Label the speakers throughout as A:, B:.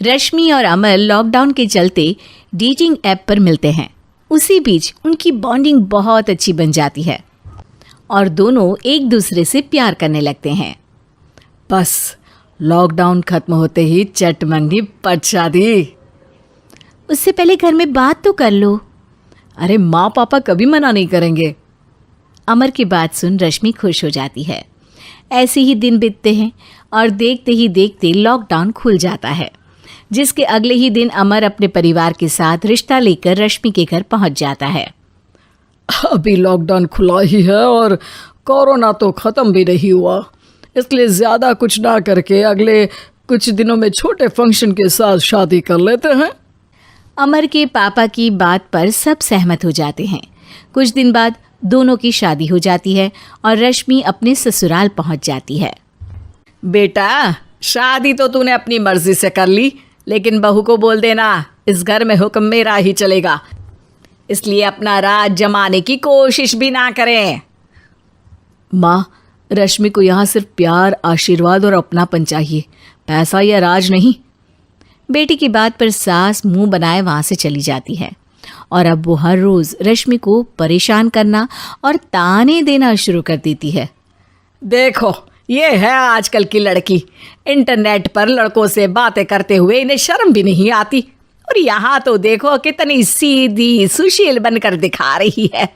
A: रश्मि और अमर लॉकडाउन के चलते डेटिंग ऐप पर मिलते हैं। उसी बीच उनकी बॉन्डिंग बहुत अच्छी बन जाती है और दोनों एक दूसरे से प्यार करने लगते हैं।
B: बस लॉकडाउन खत्म होते ही चट मंडी पट शादी।
A: उससे पहले घर में बात तो कर लो।
B: अरे माँ पापा कभी मना नहीं करेंगे।
A: अमर की बात सुन रश्मि खुश हो जाती है। ऐसे ही दिन बीतते हैं और देखते ही देखते लॉकडाउन खुल जाता है, जिसके अगले ही दिन अमर अपने परिवार के साथ रिश्ता लेकर रश्मि के घर पहुंच जाता है।
B: अभी लॉकडाउन खुला ही है और कोरोना तो ख़त्म भी नहीं हुआ, इसलिए ज़्यादा कुछ ना करके अगले कुछ दिनों में छोटे फंक्शन के साथ शादी कर लेते हैं।
A: अमर के पापा की बात पर सब सहमत हो जाते हैं। कुछ दिन बाद दोनों की शादी हो जाती है और रश्मि अपने ससुराल पहुंच जाती है।
B: बेटा, शादी तो तूने अपनी मर्जी से कर ली, लेकिन बहू को बोल देना इस घर में हुक्म मेरा ही चलेगा, इसलिए अपना राज जमाने की कोशिश भी ना करें।
A: माँ, रश्मि को यहाँ सिर्फ प्यार, आशीर्वाद और अपनापन चाहिए, पैसा या राज नहीं। बेटी की बात पर सास मुंह बनाए वहाँ से चली जाती है और अब वो हर रोज़ रश्मि को परेशान करना और ताने देना शुरू कर देती है।
B: देखो, ये है आजकल की लड़की, इंटरनेट पर लड़कों से बातें करते हुए इन्हें शर्म भी नहीं आती, और यहाँ तो देखो कितनी सीधी सुशील बनकर दिखा रही है।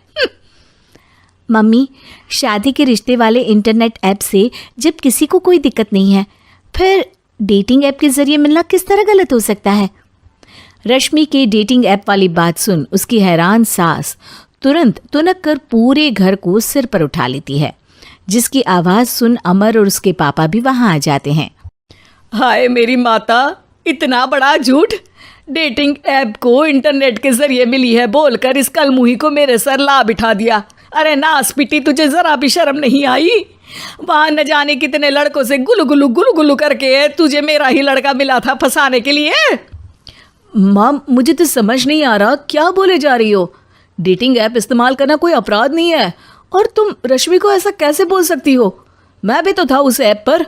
A: मम्मी, शादी के रिश्ते वाले इंटरनेट ऐप से जब किसी को कोई दिक्कत नहीं है, फिर डेटिंग ऐप के जरिए मिलना किस तरह गलत हो सकता है? रश्मि के डेटिंग ऐप वाली बात सुन उसकी हैरान सास तुरंत तुनक कर पूरे घर को सिर पर उठा लेती है, जिसकी आवाज़ सुन अमर और उसके पापा भी वहाँ आ जाते हैं।
B: हाय मेरी माता, इतना बड़ा झूठ! डेटिंग ऐप को इंटरनेट के जरिए मिली है बोलकर इस कलमुही को मेरे सर ला बिठा दिया। अरे नास पिटी, तुझे जरा भी शर्म नहीं आई? वहाँ न जाने कितने लड़कों से गुलू गुलू करके तुझे मेरा ही लड़का मिला था फंसाने के लिए।
A: माँ, मुझे तो समझ नहीं आ रहा क्या बोले जा रही हो। डेटिंग ऐप इस्तेमाल करना कोई अपराध नहीं है, और तुम रश्मि को ऐसा कैसे बोल सकती हो? मैं भी तो था उस ऐप पर।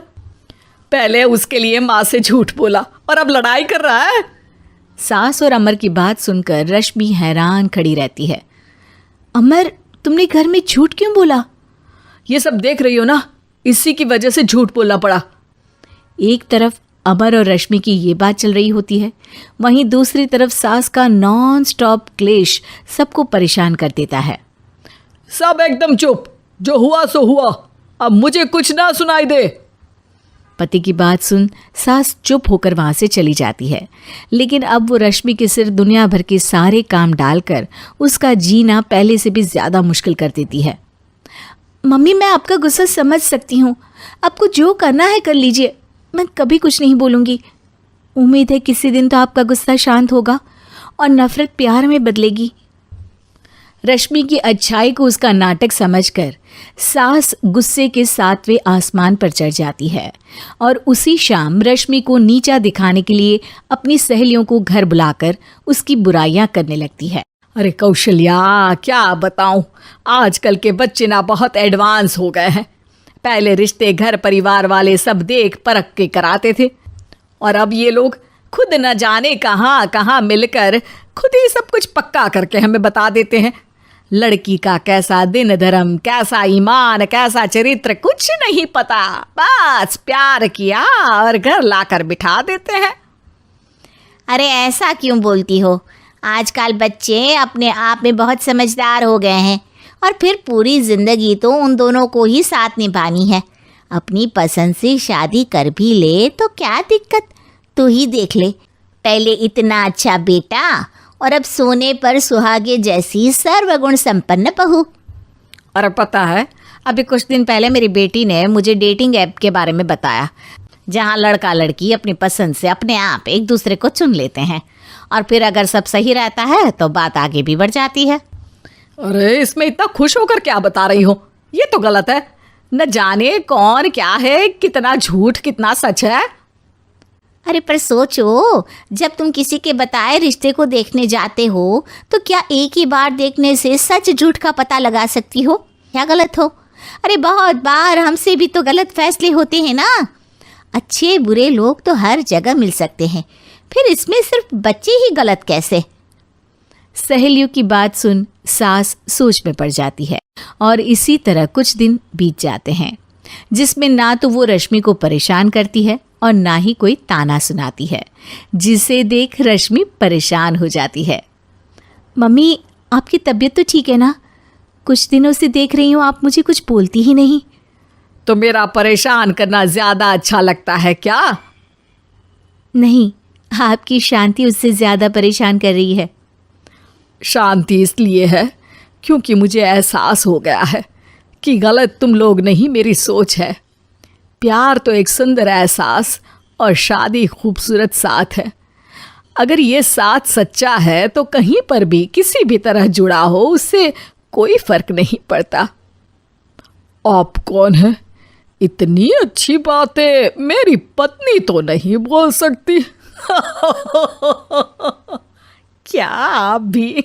B: पहले उसके लिए माँ से झूठ बोला और अब लड़ाई कर रहा है।
A: सास और अमर की बात सुनकर रश्मि हैरान खड़ी रहती है। अमर, तुमने घर में झूठ क्यों बोला?
B: ये सब देख रही हो ना, इसी की वजह से झूठ बोलना पड़ा।
A: एक तरफ अमर और रश्मि की ये बात चल रही होती है, वहीं दूसरी तरफ सास का नॉन स्टॉप क्लेश सबको परेशान कर देता है।
B: सब एकदम चुप, जो हुआ सो हुआ, अब मुझे कुछ ना सुनाई दे।
A: पति की बात सुन सास चुप होकर वहाँ से चली जाती है, लेकिन अब वो रश्मि के सिर दुनिया भर के सारे काम डालकर उसका जीना पहले से भी ज़्यादा मुश्किल कर देती है। मम्मी, मैं आपका गुस्सा समझ सकती हूँ, आपको जो करना है कर लीजिए, मैं कभी कुछ नहीं बोलूँगी। उम्मीद है किसी दिन तो आपका गुस्सा शांत होगा और नफ़रत प्यार में बदलेगी। रश्मि की अच्छाई को उसका नाटक समझकर सास गुस्से के 7वें आसमान पर चढ़ जाती है और उसी शाम रश्मि को नीचा दिखाने के लिए अपनी सहेलियों को घर बुलाकर उसकी बुराइयां करने लगती है।
B: अरे कौशल्या, क्या बताऊं, आजकल के बच्चे ना बहुत एडवांस हो गए हैं। पहले रिश्ते घर परिवार वाले सब देख परख के कराते थे, और अब ये लोग खुद न जाने कहाँ कहाँ मिलकर खुद ही सब कुछ पक्का करके हमें बता देते हैं। लड़की का कैसा दिन धर्म, कैसा ईमान, कैसा चरित्र कुछ नहीं पता, बस प्यार किया और घर लाकर बिठा देते हैं।
C: अरे ऐसा क्यों बोलती हो? आजकल बच्चे अपने आप में बहुत समझदार हो गए हैं, और फिर पूरी ज़िंदगी तो उन दोनों को ही साथ निभानी है। अपनी पसंद से शादी कर भी ले तो क्या दिक्कत, तू ही देख ले, पहले इतना अच्छा बेटा और अब सोने पर सुहागे जैसी सर्वगुण संपन्न बहू।
A: और पता है, अभी कुछ दिन पहले मेरी बेटी ने मुझे डेटिंग ऐप के बारे में बताया, जहाँ लड़का लड़की अपनी पसंद से अपने आप एक दूसरे को चुन लेते हैं, और फिर अगर सब सही रहता है तो बात आगे भी बढ़ जाती है।
B: अरे इसमें इतना खुश होकर क्या बता रही हो? ये तो गलत है। न जाने कौन क्या है, कितना झूठ कितना सच है।
C: अरे पर सोचो, जब तुम किसी के बताए रिश्ते को देखने जाते हो तो क्या एक ही बार देखने से सच झूठ का पता लगा सकती हो? क्या गलत हो? अरे बहुत बार हमसे भी तो गलत फैसले होते हैं ना। अच्छे बुरे लोग तो हर जगह मिल सकते हैं, फिर इसमें सिर्फ बच्चे ही गलत कैसे?
A: सहेलियों की बात सुन सास सोच में पड़ जाती है और इसी तरह कुछ दिन बीत जाते हैं जिसमें ना तो वो रश्मि को परेशान करती है और ना ही कोई ताना सुनाती है, जिसे देख रश्मि परेशान हो जाती है। मम्मी, आपकी तबीयत तो ठीक है ना? कुछ दिनों से देख रही हूँ आप मुझे कुछ बोलती ही नहीं।
B: तो मेरा परेशान करना ज्यादा अच्छा लगता है क्या?
A: नहीं, आपकी शांति उससे ज्यादा परेशान कर रही है।
B: शांति इसलिए है क्योंकि मुझे एहसास हो गया है कि गलत तुम लोग नहीं, मेरी सोच है। प्यार तो एक सुंदर एहसास और शादी खूबसूरत साथ है। अगर ये साथ सच्चा है तो कहीं पर भी किसी भी तरह जुड़ा हो उससे कोई फर्क नहीं पड़ता। आप कौन है? इतनी अच्छी बातें मेरी पत्नी तो नहीं बोल सकती।
A: क्या आप भी?